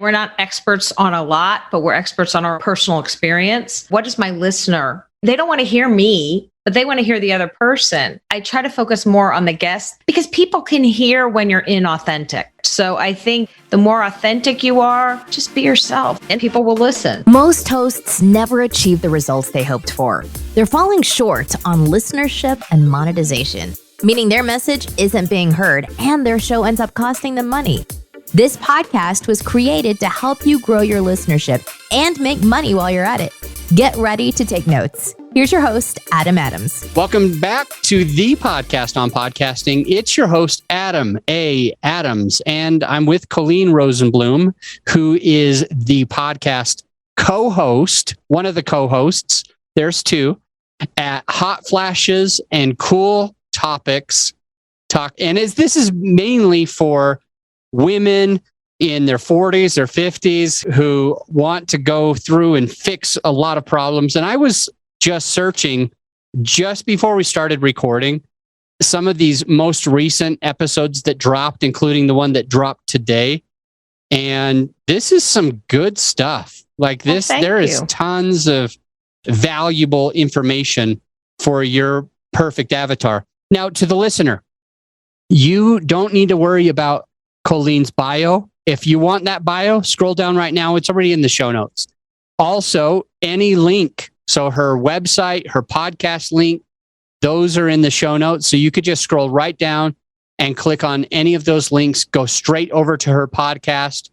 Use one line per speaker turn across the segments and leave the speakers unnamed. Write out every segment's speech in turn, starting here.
We're not experts on a lot, but we're experts on our personal experience. What is my listener? They don't want to hear me, but they want to hear the other person. I try to focus more on the guest because people can hear when you're inauthentic. So I think the more authentic you are, just be yourself and people will listen.
Most hosts never achieve the results they hoped for. They're falling short on listenership and monetization, meaning their message isn't being heard and their show ends up costing them money. This podcast was created to help you grow your listenership and make money while you're at it. Get ready to take notes. Here's your host, Adam Adams.
Welcome back to the podcast on podcasting. It's your host, Adam A. Adams, and I'm with Colleen Rosenblum, who is the podcast co-host, one of the co-hosts. There's two at Hot Flashes and Cool Topics Talk. And this is mainly for women in their 40s or 50s who want to go through and fix a lot of problems. And I was just searching just before we started recording some of these most recent episodes that dropped, including the one that dropped today. And this is some good stuff. Like this, there is tons of valuable information for your perfect avatar. Now, to the listener, you don't need to worry about Colleen's bio. If you want that bio, scroll down right now. It's already in the show notes. Also, any link, so her website, her podcast link, those are in the show notes. So you could just scroll right down and click on any of those links, go straight over to her podcast.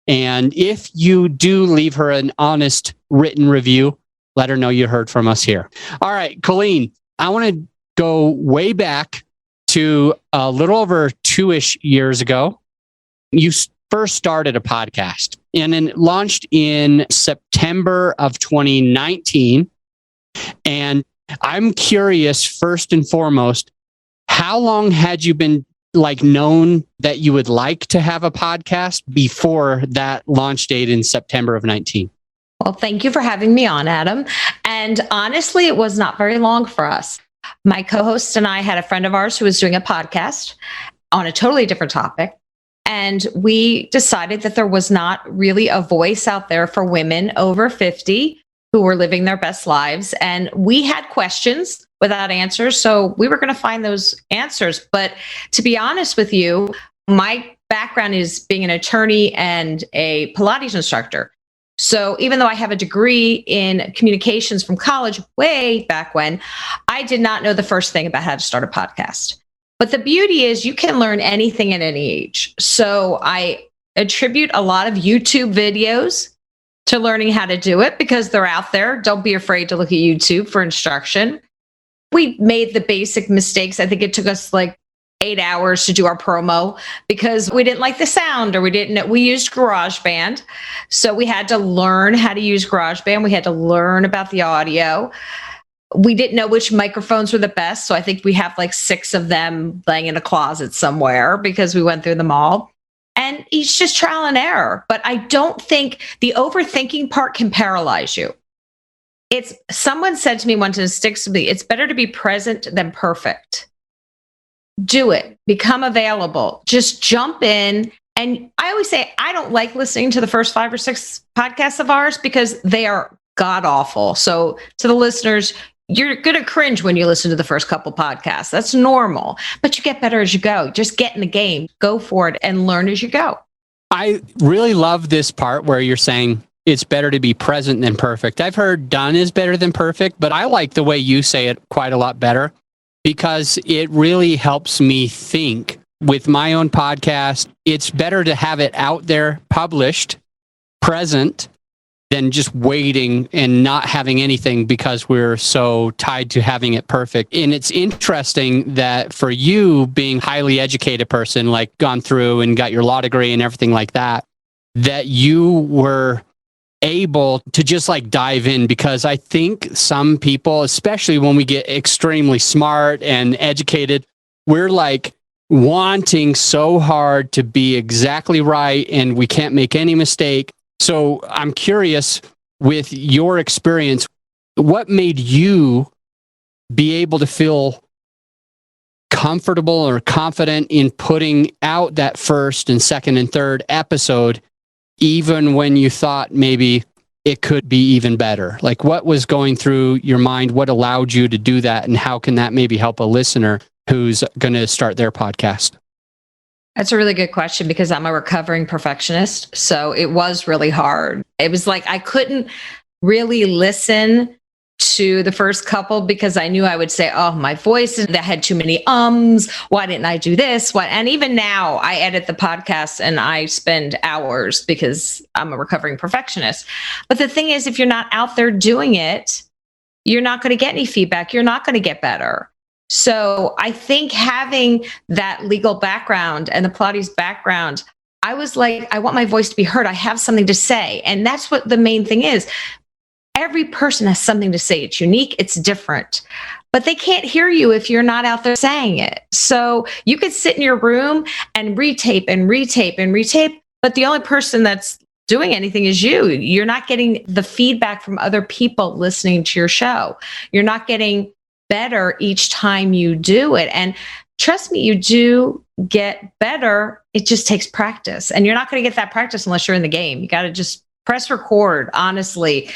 And if you do leave her an honest written review, let her know you heard from us here. All right, Colleen, I want to go way back to a little over 2-ish years ago. You first started a podcast and it launched in September of 2019. And I'm curious, first and foremost, how long had you been known that you would like to have a podcast before that launch date in September of 19?
Well, thank you for having me on, Adam. And honestly, it was not very long for us. My co-host and I had a friend of ours who was doing a podcast on a totally different topic. And we decided that there was not really a voice out there for women over 50 who were living their best lives. And we had questions without answers. So we were going to find those answers. But to be honest with you, my background is being an attorney and a Pilates instructor. So even though I have a degree in communications from college way back when, I did not know the first thing about how to start a podcast. But the beauty is you can learn anything at any age. So I attribute a lot of YouTube videos to learning how to do it because they're out there. Don't be afraid to look at YouTube for instruction. We made the basic mistakes. I think it took us 8 hours to do our promo because we didn't like the sound or we used GarageBand. So we had to learn how to use GarageBand. We had to learn about the audio. We didn't know which microphones were the best. So I think we have 6 of them laying in a closet somewhere because we went through them all. And it's just trial and error. But I don't think the overthinking part can paralyze you. Someone said to me once, and it sticks to me, it's better to be present than perfect. Do it. Become available. Just jump in. And I always say, I don't like listening to the first 5 or 6 podcasts of ours because they are god awful. So to the listeners, you're going to cringe when you listen to the first couple podcasts. That's normal, but you get better as you go. Just get in the game, go for it, and learn as you go.
I really love this part where you're saying it's better to be present than perfect. I've heard done is better than perfect, but I like the way you say it quite a lot better because it really helps me think with my own podcast. It's better to have it out there, published, present, than just waiting and not having anything because we're so tied to having it perfect. And it's interesting that for you being a highly educated person, gone through and got your law degree and everything like that, that you were able to just dive in because I think some people, especially when we get extremely smart and educated, we're wanting so hard to be exactly right and we can't make any mistake. So I'm curious, with your experience, what made you be able to feel comfortable or confident in putting out that first and second and third episode, even when you thought maybe it could be even better? Like, what was going through your mind? What allowed you to do that? And how can that maybe help a listener who's going to start their podcast?
That's a really good question because I'm a recovering perfectionist. So it was really hard. It was like I couldn't really listen to the first couple because I knew I would say, oh, my voice that had too many ums. Why didn't I do this? What? And even now I edit the podcast and I spend hours because I'm a recovering perfectionist. But the thing is, if you're not out there doing it, you're not going to get any feedback. You're not going to get better. So I think having that legal background and the Pilates background, I was like, I want my voice to be heard. I have something to say. And that's what the main thing is. Every person has something to say. It's unique. It's different. But they can't hear you if you're not out there saying it. So you could sit in your room and retape and retape and retape, but the only person that's doing anything is you. You're not getting the feedback from other people listening to your show. You're not getting better each time you do it. And trust me, you do get better. It just takes practice. And you're not going to get that practice unless you're in the game. You got to just press record. Honestly,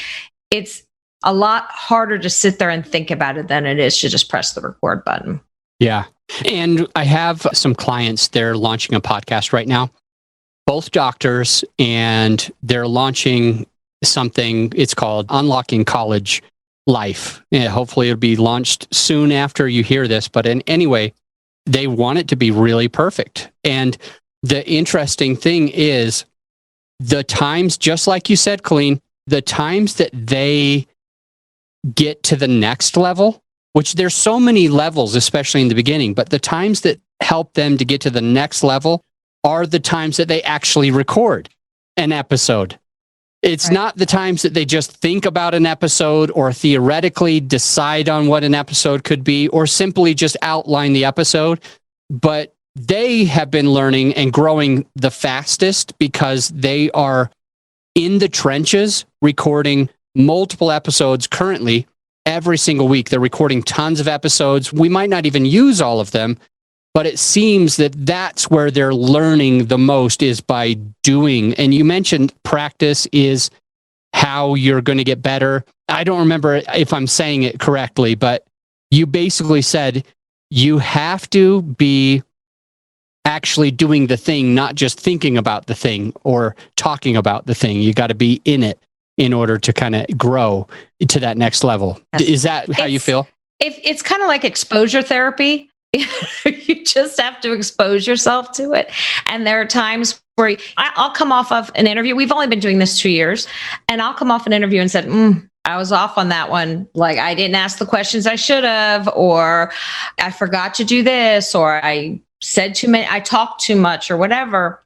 it's a lot harder to sit there and think about it than it is to just press the record button.
Yeah. And I have some clients, they're launching a podcast right now, both doctors, and they're launching something. It's called Unlocking College Life. Yeah, hopefully it'll be launched soon after you hear this. But anyway, they want it to be really perfect. And the interesting thing is the times, just like you said, Colleen, the times that they get to the next level, which there's so many levels, especially in the beginning, but the times that help them to get to the next level are the times that they actually record an episode. It's not the times that they just think about an episode or theoretically decide on what an episode could be or simply just outline the episode, but they have been learning and growing the fastest because they are in the trenches recording multiple episodes currently every single week. They're recording tons of episodes. We might not even use all of them, but it seems that that's where they're learning the most is by doing. And you mentioned practice is how you're going to get better. I don't remember if I'm saying it correctly, but you basically said you have to be actually doing the thing, not just thinking about the thing or talking about the thing. You got to be in it in order to kind of grow to that next level. Is that how you feel?
It's kind of like exposure therapy. You just have to expose yourself to it. And there are times where I'll come off of an interview. We've only been doing this 2 years. And I'll come off an interview and said, I was off on that one. Like I didn't ask the questions I should have, or I forgot to do this, or I said too many, I talked too much or whatever.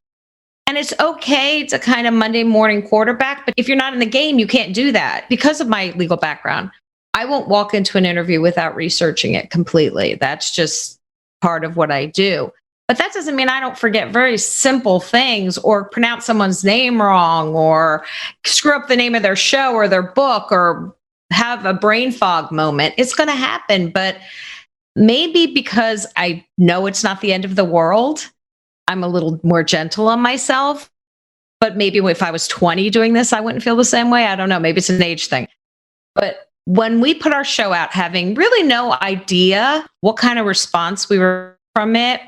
And it's okay to kind of Monday morning quarterback. But if you're not in the game, you can't do that. Because of my legal background, I won't walk into an interview without researching it completely. That's just part of what I do. But that doesn't mean I don't forget very simple things or pronounce someone's name wrong or screw up the name of their show or their book or have a brain fog moment. It's going to happen. But maybe because I know it's not the end of the world, I'm a little more gentle on myself. But maybe if I was 20 doing this, I wouldn't feel the same way. I don't know. Maybe it's an age thing. But when we put our show out, having really no idea what kind of response we were from it,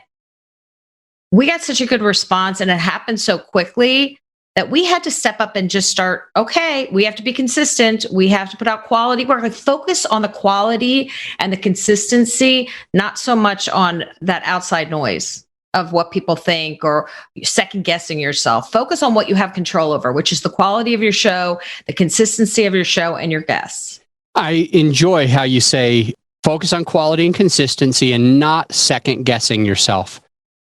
we got such a good response and it happened so quickly that we had to step up and just start, okay, we have to be consistent. We have to put out quality work. Like focus on the quality and the consistency, not so much on that outside noise of what people think or second guessing yourself. Focus on what you have control over, which is the quality of your show, the consistency of your show, and your guests.
I enjoy how you say focus on quality and consistency and not second guessing yourself.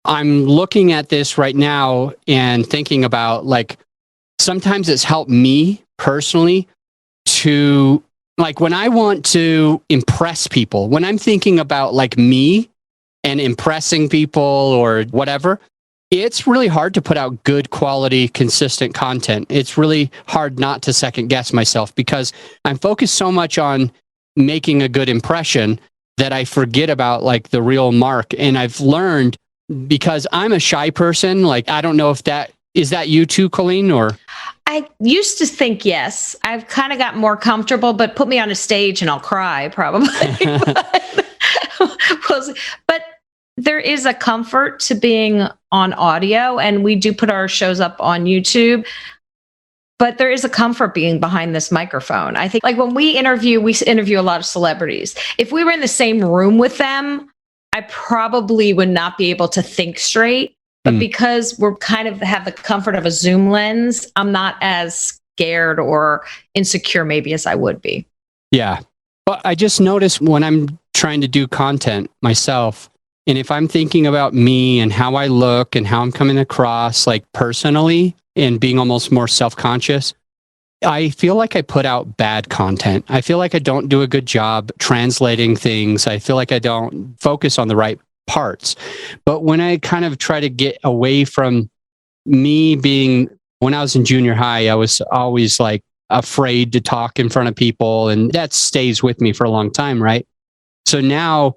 I'm looking at this right now and thinking about like, sometimes it's helped me personally to like when I want to impress people, when I'm thinking about like me and impressing people or whatever, it's really hard to put out good quality, consistent content. It's really hard not to second guess myself because I'm focused so much on making a good impression that I forget about like the real mark. And I've learned because I'm a shy person, like I don't know if that Is that you too, Colleen, or?
I used to think yes. I've kind of got more comfortable, but put me on a stage and I'll cry probably. But there is a comfort to being on audio, and we do put our shows up on YouTube. But there is a comfort being behind this microphone. I think like when we interview a lot of celebrities. If we were in the same room with them, I probably would not be able to think straight. But because we're kind of have the comfort of a Zoom lens, I'm not as scared or insecure maybe as I would be.
Yeah. But I just noticed when I'm trying to do content myself, and if I'm thinking about me and how I look and how I'm coming across like personally and being almost more self-conscious, I feel like I put out bad content. I feel like I don't do a good job translating things. I feel like I don't focus on the right parts. But when I kind of try to get away from me being, when I was in junior high, I was always like afraid to talk in front of people. And that stays with me for a long time, right? So now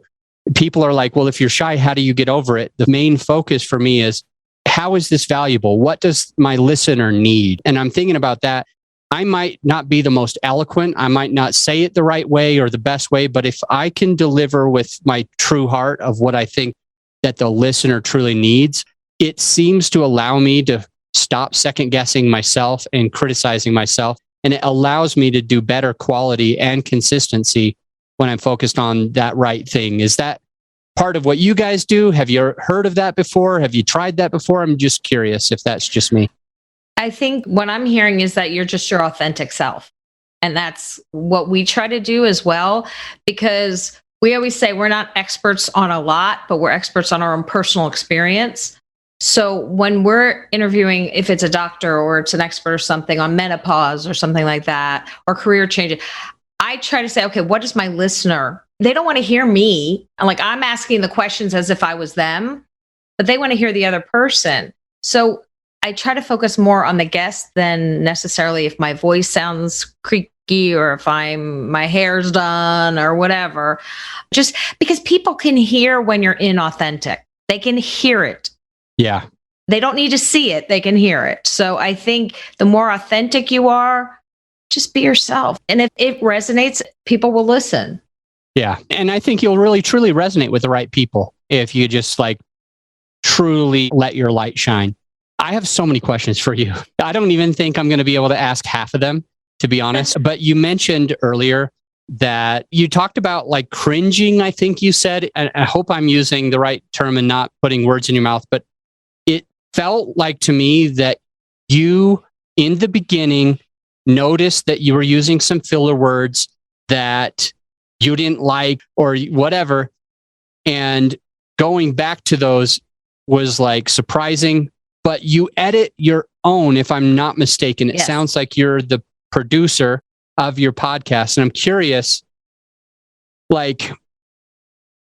people are like, well, if you're shy, how do you get over it? The main focus for me is, how is this valuable? What does my listener need? And I'm thinking about that. I might not be the most eloquent. I might not say it the right way or the best way, but if I can deliver with my true heart of what I think that the listener truly needs, it seems to allow me to stop second guessing myself and criticizing myself. And it allows me to do better quality and consistency when I'm focused on that right thing. Is that part of what you guys do? Have you heard of that before? Have you tried that before? I'm just curious if that's just me.
I think what I'm hearing is that you're just your authentic self. And that's what we try to do as well, because we always say we're not experts on a lot, but we're experts on our own personal experience. So when we're interviewing, if it's a doctor or it's an expert or something on menopause or something like that, or career changes, I try to say, okay, what is my listener? They don't want to hear me. I'm asking the questions as if I was them, but they want to hear the other person. So I try to focus more on the guest than necessarily if my voice sounds creaky or if my hair's done or whatever. Just because people can hear when you're inauthentic. They can hear it.
Yeah.
They don't need to see it. They can hear it. So I think the more authentic you are, just be yourself. And if it resonates, people will listen.
Yeah. And I think you'll really, truly resonate with the right people if you just truly let your light shine. I have so many questions for you. I don't even think I'm going to be able to ask half of them, to be honest. But you mentioned earlier that you talked about cringing, I think you said, and I hope I'm using the right term and not putting words in your mouth, but it felt like to me that you, in the beginning, noticed that you were using some filler words that you didn't like or whatever. And going back to those was surprising. But you edit your own, if I'm not mistaken. It
Yes.
sounds like you're the producer of your podcast. And I'm curious,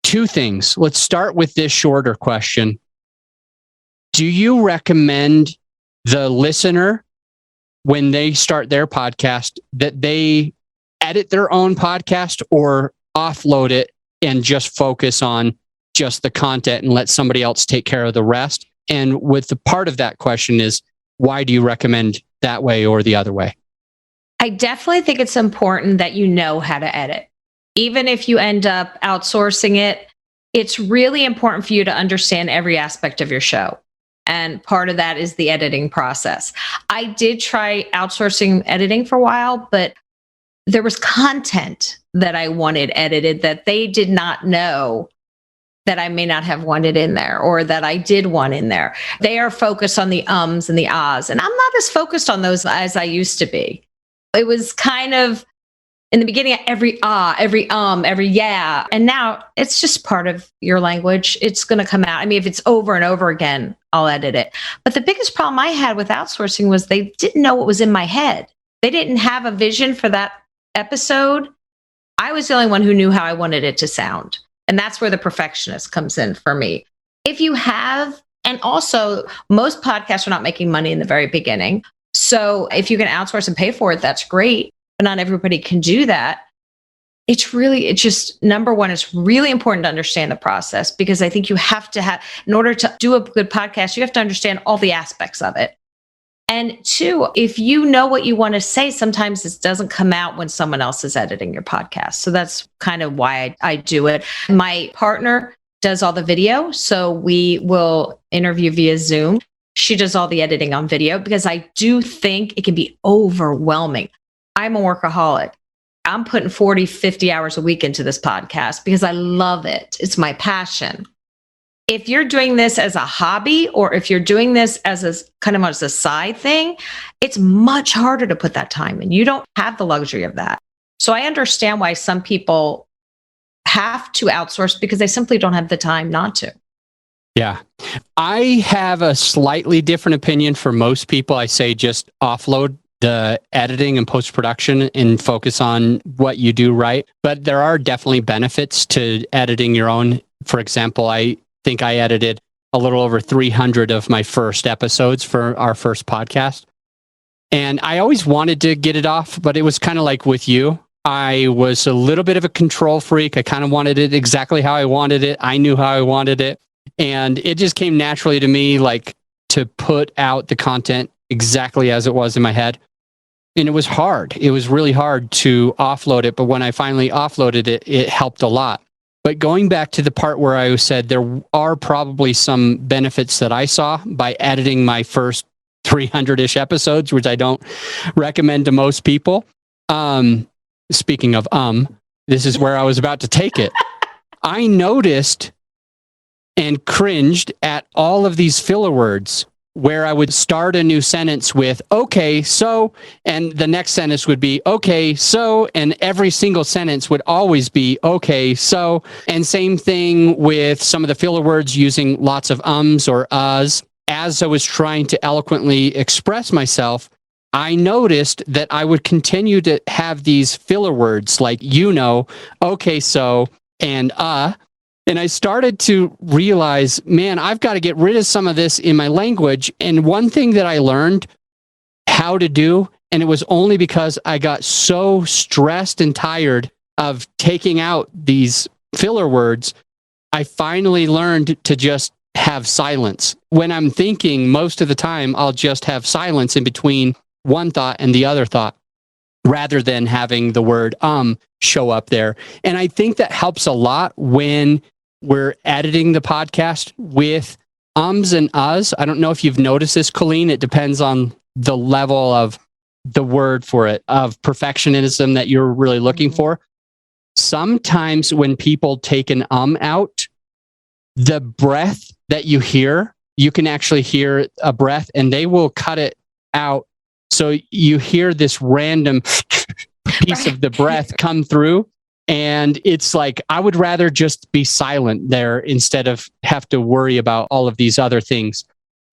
two things. Let's start with this shorter question. Do you recommend the listener, when they start their podcast, that they edit their own podcast or offload it and just focus on just the content and let somebody else take care of the rest? And with the part of that question is, why do you recommend that way or the other way?
I definitely think it's important that you know how to edit. Even if you end up outsourcing it, it's really important for you to understand every aspect of your show. And part of that is the editing process. I did try outsourcing editing for a while, but there was content that I wanted edited that they did not know that I may not have wanted in there or that I did want in there. They are focused on the ums and the ahs, and I'm not as focused on those as I used to be. It was kind of in the beginning, every ah, every every yeah. And now it's just part of your language. It's going to come out. I mean, if it's over and over again, I'll edit it. But the biggest problem I had with outsourcing was they didn't know what was in my head. They didn't have a vision for that episode. I was the only one who knew how I wanted it to sound. And that's where the perfectionist comes in for me. If you have, and also most podcasts are not making money in the very beginning. So if you can outsource and pay for it, that's great. But not everybody can do that. It's just, number one, it's really important to understand the process, because I think you have to have, in order to do a good podcast, you have to understand all the aspects of it. And two, if you know what you want to say, sometimes it doesn't come out when someone else is editing your podcast. So that's kind of why I do it. My partner does all the video. So we will interview via Zoom. She does all the editing on video because I do think it can be overwhelming. I'm a workaholic. I'm putting 40, 50 hours a week into this podcast because I love it. It's my passion. If you're doing this as a hobby, or if you're doing this as a kind of as a side thing, it's much harder to put that time in. You don't have the luxury of that. So I understand why some people have to outsource because they simply don't have the time not to.
Yeah. I have a slightly different opinion. For most people, I say just offload the editing and post-production and focus on what you do right. But there are definitely benefits to editing your own. For example, I think I edited a little over 300 of my first episodes for our first podcast. And I always wanted to get it off, but it was kind of like with you. I was a little bit of a control freak. I kind of wanted it exactly how I wanted it. I knew how I wanted it. And it just came naturally to me, like, to put out the content exactly as it was in my head. And it was hard. It was really hard to offload it. But when I finally offloaded it, it helped a lot. But going back to the part where I said there are probably some benefits that I saw by editing my first 300-ish episodes, which I don't recommend to most people. Speaking of this is where I was about to take it. I noticed and cringed at all of these filler words where I would start a new sentence with, okay, so, and the next sentence would be, okay, so, and every single sentence would always be, okay, so, and same thing with some of the filler words using lots of ums or uhs. As I was trying to eloquently express myself, I noticed that I would continue to have these filler words like, okay, so, and And I started to realize, man, I've got to get rid of some of this in my language. And one thing that I learned how to do, and it was only because I got so stressed and tired of taking out these filler words, I finally learned to just have silence. When I'm thinking, most of the time, I'll just have silence in between one thought and the other thought, rather than having the word show up there. And I think that helps a lot when we're editing the podcast with ums and uhs. I don't know if you've noticed this, Colleen. It depends on the level of the word for it, of perfectionism that you're really looking for. Sometimes when people take an out, the breath that you hear, you can actually hear a breath, and they will cut it out. So you hear this random piece of the breath come through. And it's like, I would rather just be silent there instead of have to worry about all of these other things.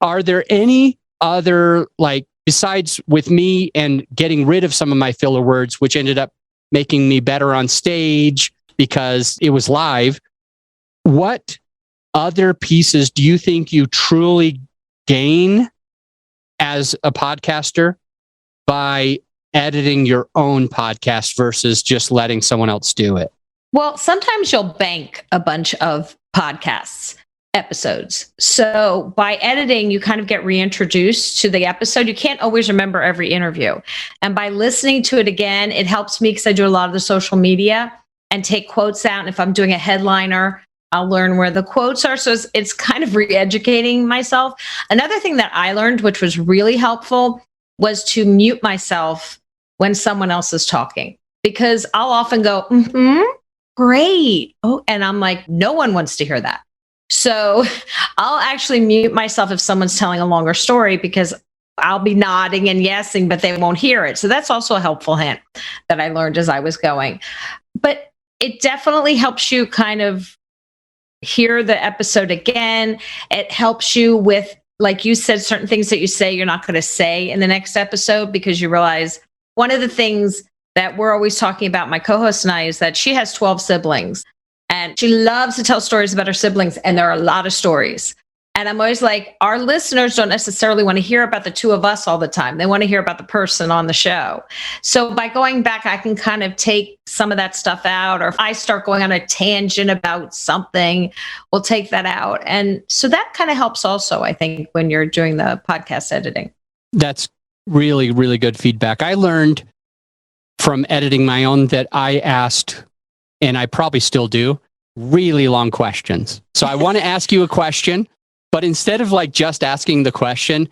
Are there any other, like, besides with me and getting rid of some of my filler words, which ended up making me better on stage because it was live, what other pieces do you think you truly gain as a podcaster by editing your own podcast versus just letting someone else do it?
Well, sometimes you'll bank a bunch of podcasts episodes. So by editing, you kind of get reintroduced to the episode. You can't always remember every interview. And by listening to it again, it helps me because I do a lot of the social media and take quotes out. And if I'm doing a headliner, I'll learn where the quotes are. So it's kind of re-educating myself. Another thing that I learned, which was really helpful, was to mute myself when someone else is talking, because I'll often go, great. Oh, and I'm like, no one wants to hear that. So I'll actually mute myself if someone's telling a longer story, because I'll be nodding and yesing, but they won't hear it. So that's also a helpful hint that I learned as I was going. But it definitely helps you kind of hear the episode again. It helps you with, like you said, certain things that you say you're not going to say in the next episode, because you realize one of the things that we're always talking about, my co-host and I, is that she has 12 siblings and she loves to tell stories about her siblings. And there are a lot of stories. And I'm always like, our listeners don't necessarily want to hear about the two of us all the time. They want to hear about the person on the show. So by going back, I can kind of take some of that stuff out. Or if I start going on a tangent about something, we'll take that out. And so that kind of helps also, I think, when you're doing the podcast editing.
That's really, really good feedback. I learned from editing my own that I asked, and I probably still do, really long questions. So I want to ask you a question, but instead of like just asking the question,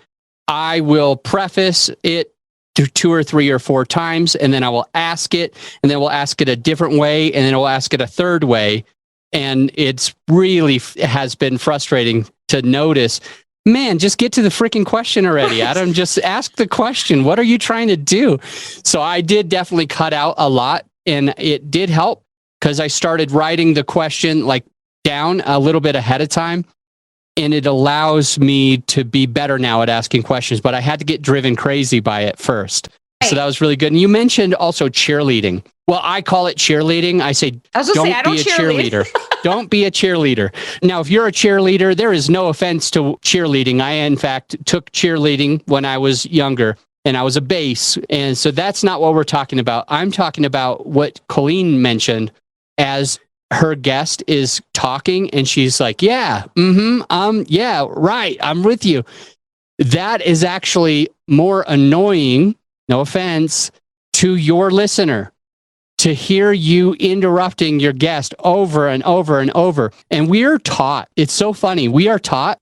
I will preface it to 2 or 3 or 4 times, and then I will ask it, and then we'll ask it a different way, and then we'll ask it a third way. And it's really has been frustrating to notice, man, just get to the freaking question already, Adam. Just ask the question. What are you trying to do? So I did definitely cut out a lot, and it did help because I started writing the question like down a little bit ahead of time. And it allows me to be better now at asking questions, but I had to get driven crazy by it first. So that was really good. And you mentioned also cheerleading. Well, I call it cheerleading. I say, don't be a cheerleader. Don't be a cheerleader. Now, if you're a cheerleader, there is no offense to cheerleading. I, in fact, took cheerleading when I was younger, and I was a bass. And so that's not what we're talking about. I'm talking about what Colleen mentioned as her guest is talking and she's like, yeah, yeah, right, I'm with you. That is actually more annoying, no offense, to your listener to hear you interrupting your guest over and over and over. And we are taught, it's so funny, we are taught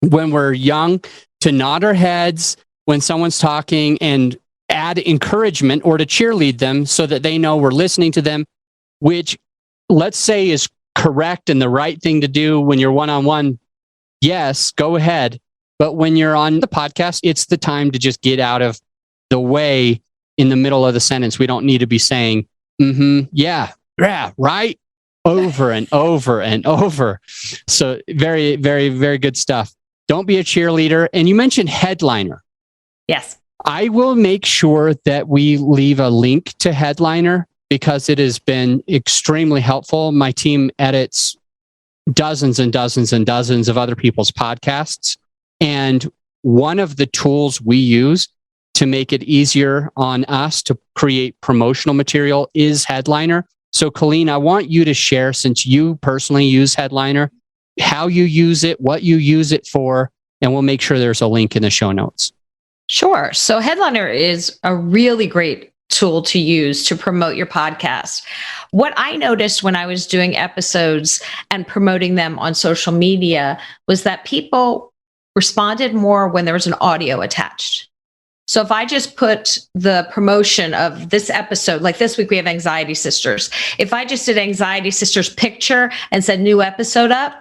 when we're young to nod our heads when someone's talking and add encouragement or to cheerlead them so that they know we're listening to them, which let's say is correct and the right thing to do when you're one-on-one. Yes, go ahead. But when you're on the podcast, it's the time to just get out of the way in the middle of the sentence. We don't need to be saying, yeah, right, over and over and over. So very, very, very good stuff. Don't be a cheerleader. And you mentioned headliner.
Yes.
I will make sure that we leave a link to headliner, because it has been extremely helpful. My team edits dozens and dozens and dozens of other people's podcasts. And one of the tools we use to make it easier on us to create promotional material is Headliner. So Colleen, I want you to share, since you personally use Headliner, how you use it, what you use it for, and we'll make sure there's a link in the show notes.
Sure. So Headliner is a really great tool to use to promote your podcast. What I noticed when I was doing episodes and promoting them on social media was that people responded more when there was an audio attached. So if I just put the promotion of this episode, like this week we have Anxiety Sisters. If I just did Anxiety Sisters picture and said new episode up,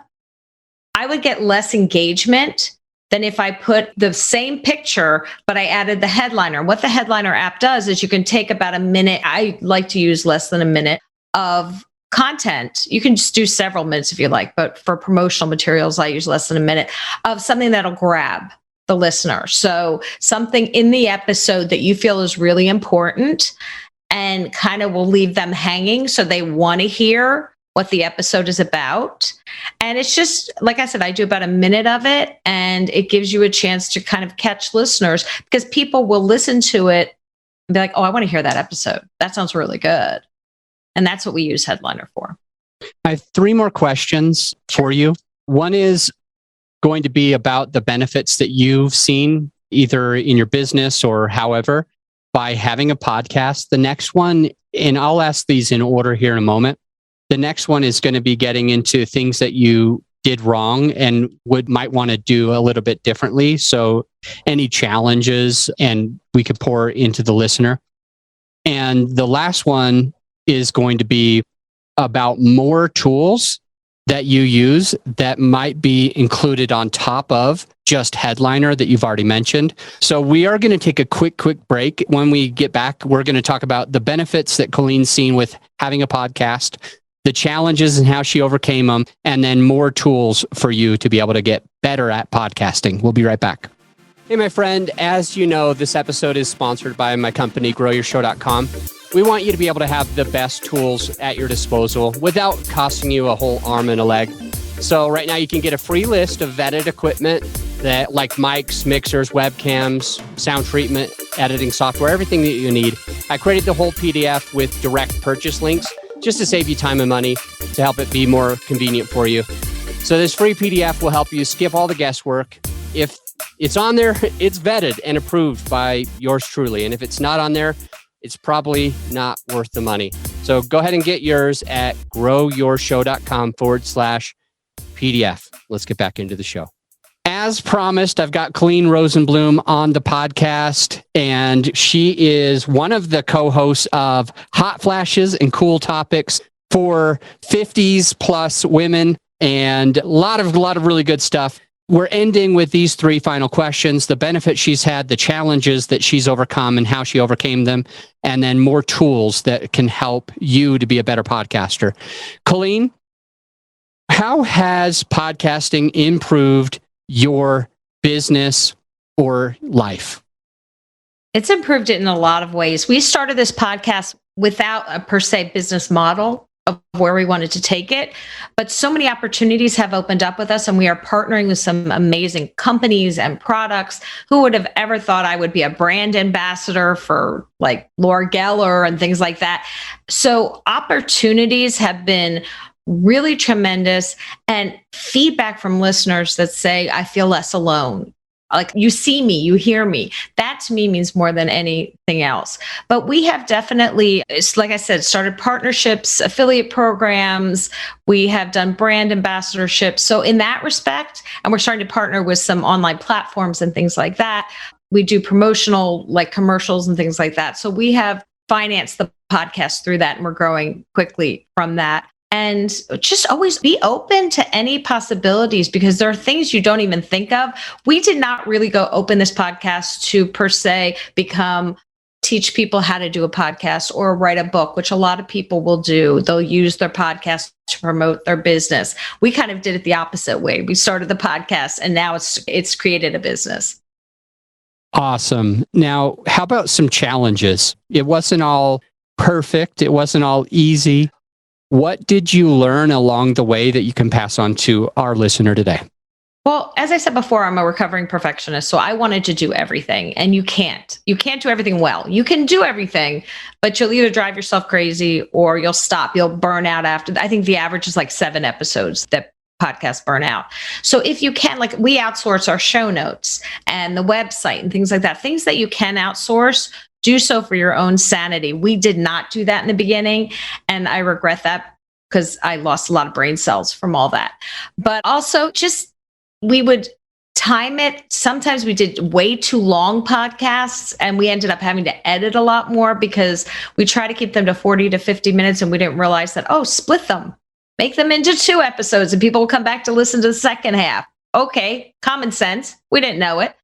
I would get less engagement than if I put the same picture, but I added the headliner. What the Headliner app does is you can take about a minute. I like to use less than a minute of content. You can just do several minutes if you like, but for promotional materials, I use less than a minute of something that'll grab the listener. So something in the episode that you feel is really important and kind of will leave them hanging so they want to hear what the episode is about. And it's just, like I said, I do about a minute of it, and it gives you a chance to kind of catch listeners, because people will listen to it and be like, oh, I want to hear that episode. That sounds really good. And that's what we use Headliner for.
I have 3 more questions for you. One is going to be about the benefits that you've seen either in your business or however by having a podcast. The next one, and I'll ask these in order here in a moment. The next one is going to be getting into things that you did wrong and might want to do a little bit differently. So any challenges, and we could pour into the listener. And the last one is going to be about more tools that you use that might be included on top of just Headliner that you've already mentioned. So we are going to take a quick break. When we get back, we're going to talk about the benefits that Colleen's seen with having a podcast, the challenges and how she overcame them, and then more tools for you to be able to get better at podcasting. We'll be right back. Hey, my friend, as you know, this episode is sponsored by my company, GrowYourShow.com. We want you to be able to have the best tools at your disposal without costing you a whole arm and a leg. So right now you can get a free list of vetted equipment that like mics, mixers, webcams, sound treatment, editing software, everything that you need. I created the whole PDF with direct purchase links just to save you time and money, to help it be more convenient for you. So this free PDF will help you skip all the guesswork, if it's on there, it's vetted and approved by yours truly. And if it's not on there, it's probably not worth the money. So go ahead and get yours at growyourshow.com/PDF. Let's get back into the show. As promised, I've got Colleen Rosenblum on the podcast, and she is one of the co-hosts of Hot Flashes and Cool Topics for 50s plus women, and a lot of really good stuff. We're ending with these 3 final questions: the benefits she's had, the challenges that she's overcome and how she overcame them, and then more tools that can help you to be a better podcaster. Colleen, how has podcasting improved your business or life?
It's improved it in a lot of ways. We started this podcast without a per se business model of where we wanted to take it, but so many opportunities have opened up with us, and we are partnering with some amazing companies and products. Who would have ever thought I would be a brand ambassador for like Laura Geller and things like that? So opportunities have been really tremendous, and feedback from listeners that say, I feel less alone. Like, you see me, you hear me. That to me means more than anything else. But we have definitely, like I said, started partnerships, affiliate programs. We have done brand ambassadorships. So in that respect, and we're starting to partner with some online platforms and things like that. We do promotional, like commercials and things like that. So we have financed the podcast through that, and we're growing quickly from that. And just always be open to any possibilities, because there are things you don't even think of. We did not really go open this podcast to per se teach people how to do a podcast or write a book, which a lot of people will do. They'll use their podcast to promote their business. We kind of did it the opposite way. We started the podcast, and now it's created a business.
Awesome. Now, how about some challenges? It wasn't all perfect. It wasn't all easy. What did you learn along the way that you can pass on to our listener today?
Well, as I said before, I'm a recovering perfectionist, so I wanted to do everything, and you can't. You can't do everything well. You can do everything, but you'll either drive yourself crazy or you'll stop. You'll burn out after. I think the average is like 7 episodes that podcasts burn out. So if you can, like, we outsource our show notes and the website and things like that, things that you can outsource, do so for your own sanity. We did not do that in the beginning, and I regret that because I lost a lot of brain cells from all that. But also, just we would time it. Sometimes we did way too long podcasts, and we ended up having to edit a lot more because we try to keep them to 40 to 50 minutes, and we didn't realize that, split them. Make them into 2 episodes, and people will come back to listen to the second half. Okay, common sense. We didn't know it.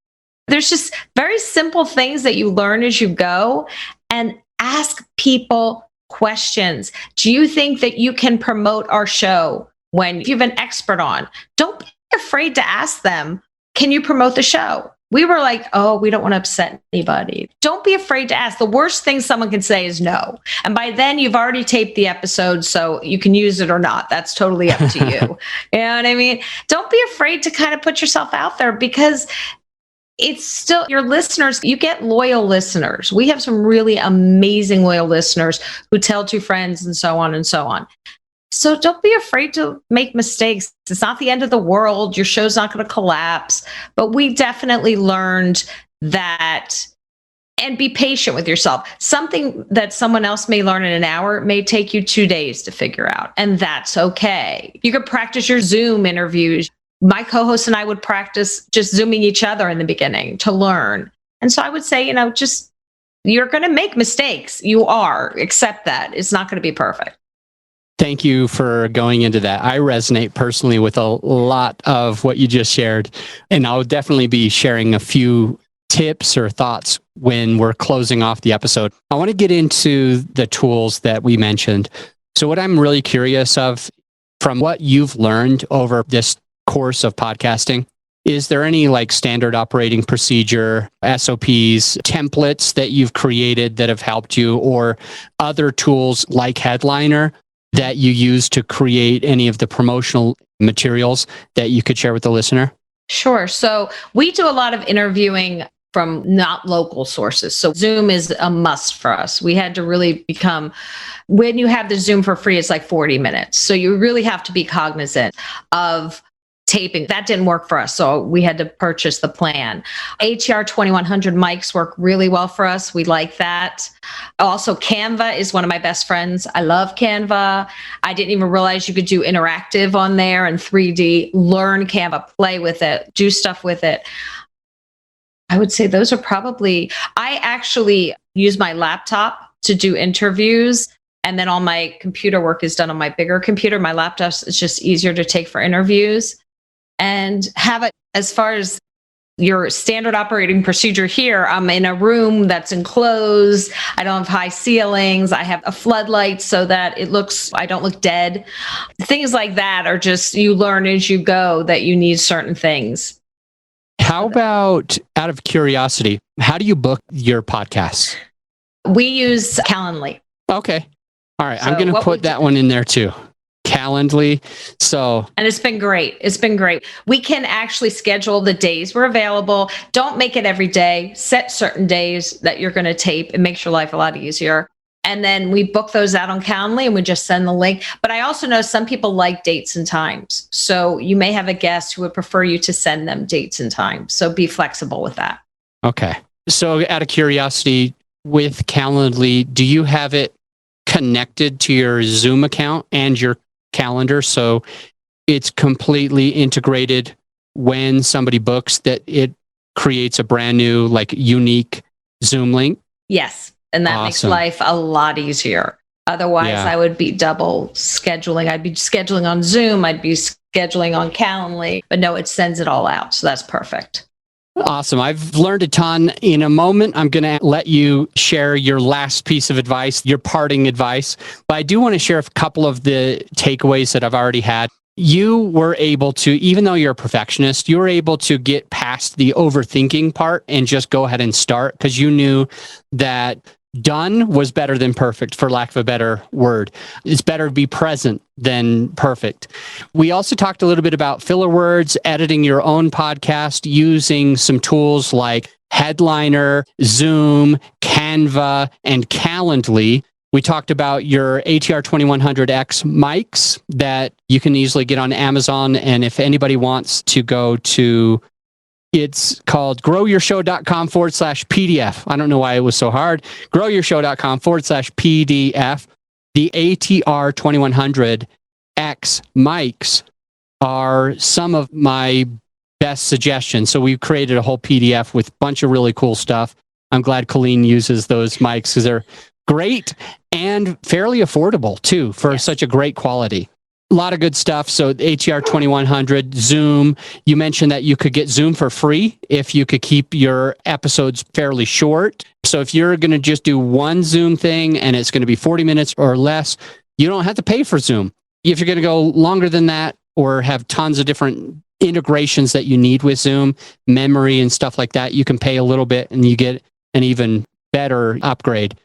There's just very simple things that you learn as you go, and ask people questions. Do you think that you can promote our show when you have an expert on? Don't be afraid to ask them, can you promote the show? We were like, we don't want to upset anybody. Don't be afraid to ask. The worst thing someone can say is no. And by then you've already taped the episode, so you can use it or not. That's totally up to you. You know what I mean? Don't be afraid to kind of put yourself out there, because it's still your listeners. You get loyal listeners. We have some really amazing loyal listeners who tell 2 friends and so on and so on. So don't be afraid to make mistakes. It's not the end of the world. Your show's not going to collapse. But we definitely learned that, and be patient with yourself. Something that someone else may learn in an hour may take you 2 days to figure out, and that's okay. You could practice your Zoom interviews. My co-host and I would practice just Zooming each other in the beginning to learn. And so I would say, you're going to make mistakes. You are. Accept that. It's not going to be perfect.
Thank you for going into that. I resonate personally with a lot of what you just shared, and I'll definitely be sharing a few tips or thoughts when we're closing off the episode. I want to get into the tools that we mentioned. So what I'm really curious of, from what you've learned over this course of podcasting, is there any standard operating procedure, SOPs, templates that you've created that have helped you, or other tools like Headliner that you use to create any of the promotional materials that you could share with the listener?
Sure. So we do a lot of interviewing from not local sources. So Zoom is a must for us. We had to really become, when you have the Zoom for free, it's like 40 minutes. So you really have to be cognizant of taping. That didn't work for us. So we had to purchase the plan. ATR 2100 mics work really well for us. We like that. Also, Canva is one of my best friends. I love Canva. I didn't even realize you could do interactive on there and 3D. Learn Canva, play with it, do stuff with it. I would say those are probably, I actually use my laptop to do interviews. And then all my computer work is done on my bigger computer. My laptop is just easier to take for interviews. And have it, as far as your standard operating procedure here, I'm in a room that's enclosed. I don't have high ceilings. I have a floodlight so that I don't look dead. Things like that are just, you learn as you go that you need certain things.
How about, out of curiosity, how do you book your podcasts?
We use Calendly.
Okay. All right.
So
I'm going to put that one in there too. Calendly. And
it's been great. It's been great. We can actually schedule the days we're available. Don't make it every day. Set certain days that you're going to tape. It makes your life a lot easier. And then we book those out on Calendly and we just send the link. But I also know some people like dates and times. So you may have a guest who would prefer you to send them dates and times. So be flexible with that.
Okay. So out of curiosity, with Calendly, do you have it connected to your Zoom account and your calendar? So it's completely integrated when somebody books, that it creates a brand new, unique Zoom link?
Yes. And that makes life a lot easier. Otherwise, I would be double scheduling. I'd be scheduling on Zoom. I'd be scheduling on Calendly. But no, it sends it all out. So that's perfect.
Awesome. I've learned a ton. In a moment, I'm going to let you share your last piece of advice, your parting advice. But I do want to share a couple of the takeaways that I've already had. You were able to, even though you're a perfectionist, you were able to get past the overthinking part and just go ahead and start, because you knew that done was better than perfect, for lack of a better word. It's better to be present than perfect. We also talked a little bit about filler words, editing your own podcast, using some tools like Headliner, Zoom, Canva, and Calendly. We talked about your ATR 2100X mics that you can easily get on Amazon. And if anybody wants to go to, it's called growyourshow.com/PDF. I don't know why it was so hard. growyourshow.com/PDF. The ATR 2100X mics are some of my best suggestions. So we've created a whole PDF with a bunch of really cool stuff. I'm glad Colleen uses those mics because they're great and fairly affordable too for such a great quality. A lot of good stuff. So ATR 2100, Zoom. You mentioned that you could get Zoom for free if you could keep your episodes fairly short. So if you're going to just do one Zoom thing and it's going to be 40 minutes or less, you don't have to pay for Zoom. If you're going to go longer than that or have tons of different integrations that you need with Zoom, memory and stuff like that, you can pay a little bit and you get an even better upgrade. A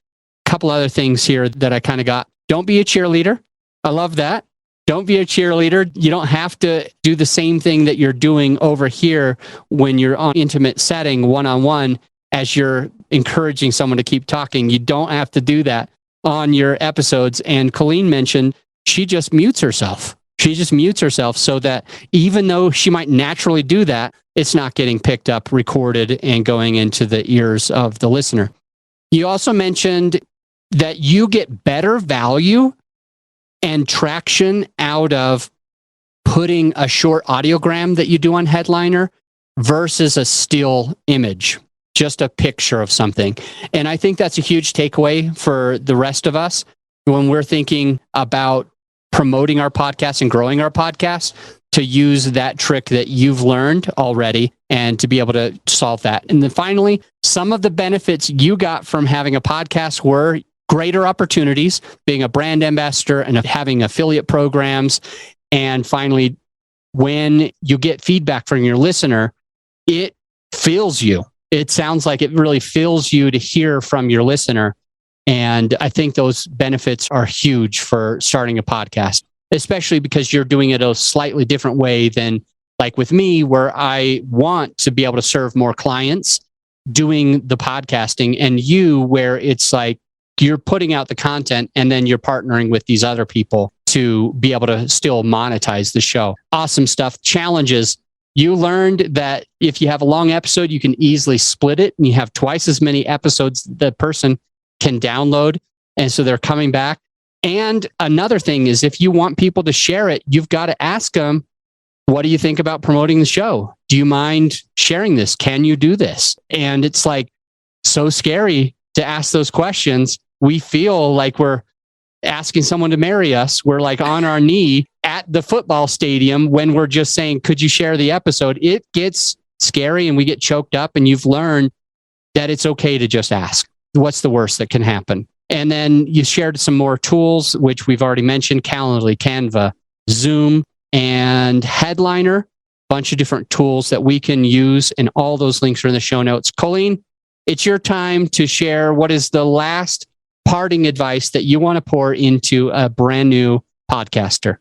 couple other things here that I kind of got. Don't be a cheerleader. I love that. Don't be a cheerleader. You don't have to do the same thing that you're doing over here when you're on intimate setting, one-on-one, as you're encouraging someone to keep talking. You don't have to do that on your episodes. And Colleen mentioned she just mutes herself. She just mutes herself so that even though she might naturally do that, it's not getting picked up, recorded, and going into the ears of the listener. You also mentioned that you get better value and traction out of putting a short audiogram that you do on Headliner versus a still image, just a picture of something. And I think that's a huge takeaway for the rest of us when we're thinking about promoting our podcast and growing our podcast, to use that trick that you've learned already and to be able to solve that. And then finally, some of the benefits you got from having a podcast were greater opportunities, being a brand ambassador and having affiliate programs. And finally, when you get feedback from your listener, it fills you. It sounds like it really fills you to hear from your listener. And I think those benefits are huge for starting a podcast, especially because you're doing it a slightly different way than like with me, where I want to be able to serve more clients doing the podcasting, and you, where it's like you're putting out the content and then you're partnering with these other people to be able to still monetize the show. Awesome stuff. Challenges. You learned that if you have a long episode, you can easily split it and you have twice as many episodes the person can download. And so they're coming back. And another thing is if you want people to share it, you've got to ask them, what do you think about promoting the show? Do you mind sharing this? Can you do this? And it's like so scary to ask those questions. We feel like we're asking someone to marry us. We're like on our knee at the football stadium when we're just saying, could you share the episode? It gets scary and we get choked up, and you've learned that it's okay to just ask. What's the worst that can happen? And then you shared some more tools, which we've already mentioned: Calendly, Canva, Zoom, and Headliner. Bunch of different tools that we can use, and all those links are in the show notes. Colleen, it's your time to share what is the last parting advice that you want to pour into a brand new podcaster.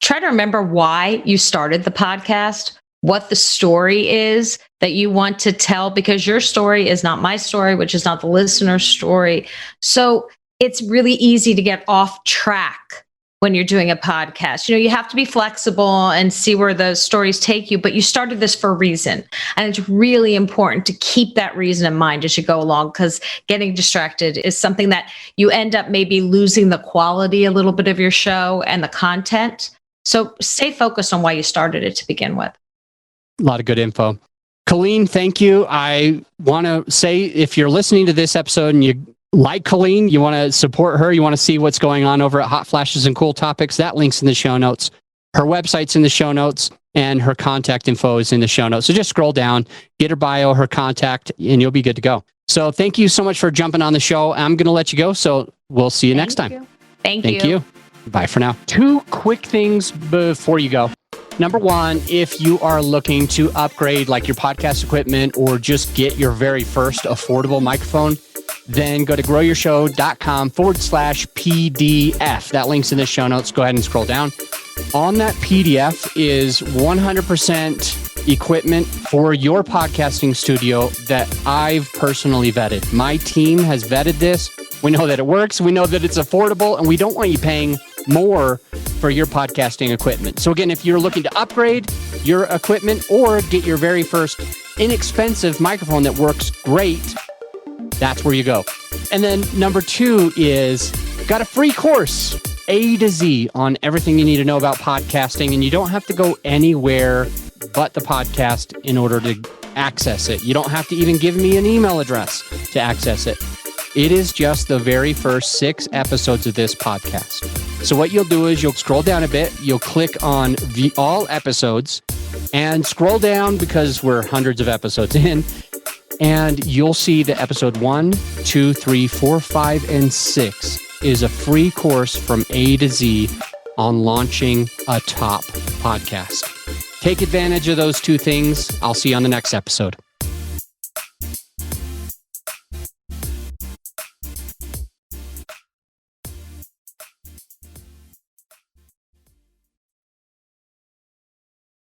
Try to remember why you started the podcast, what the story is that you want to tell, because your story is not my story, which is not the listener's story. So it's really easy to get off track when you're doing a podcast. You have to be flexible and see where those stories take you, but you started this for a reason. And it's really important to keep that reason in mind as you go along, because getting distracted is something that you end up maybe losing the quality a little bit of your show and the content. So stay focused on why you started it to begin with.
A lot of good info. Colleen, thank you. I want to say, if you're listening to this episode and you like Colleen, you want to support her, you want to see what's going on over at Hot Flashes and Cool Topics, that link's in the show notes. Her website's in the show notes, and her contact info is in the show notes. So just scroll down, get her bio, her contact, and you'll be good to go. So thank you so much for jumping on the show. I'm going to let you go, so we'll see you next time.
Thank
you. Thank you. Bye for now. 2 quick things before you go. Number 1, if you are looking to upgrade like your podcast equipment or just get your very first affordable microphone, then go to growyourshow.com/PDF. That link's in the show notes. Go ahead and scroll down. On that PDF is 100% equipment for your podcasting studio that I've personally vetted. My team has vetted this. We know that it works. We know that it's affordable, and we don't want you paying more for your podcasting equipment. So again, if you're looking to upgrade your equipment or get your very first inexpensive microphone that works great, that's where you go. And then number 2 is got a free course, A to Z, on everything you need to know about podcasting. And you don't have to go anywhere but the podcast in order to access it. You don't have to even give me an email address to access it. It is just the very first 6 episodes of this podcast. So what you'll do is you'll scroll down a bit, you'll click on the all episodes, and scroll down because we're hundreds of episodes in, and you'll see that episode 1, 2, 3, 4, 5, and 6 is a free course from A to Z on launching a top podcast. Take advantage of those 2 things. I'll see you on the next episode.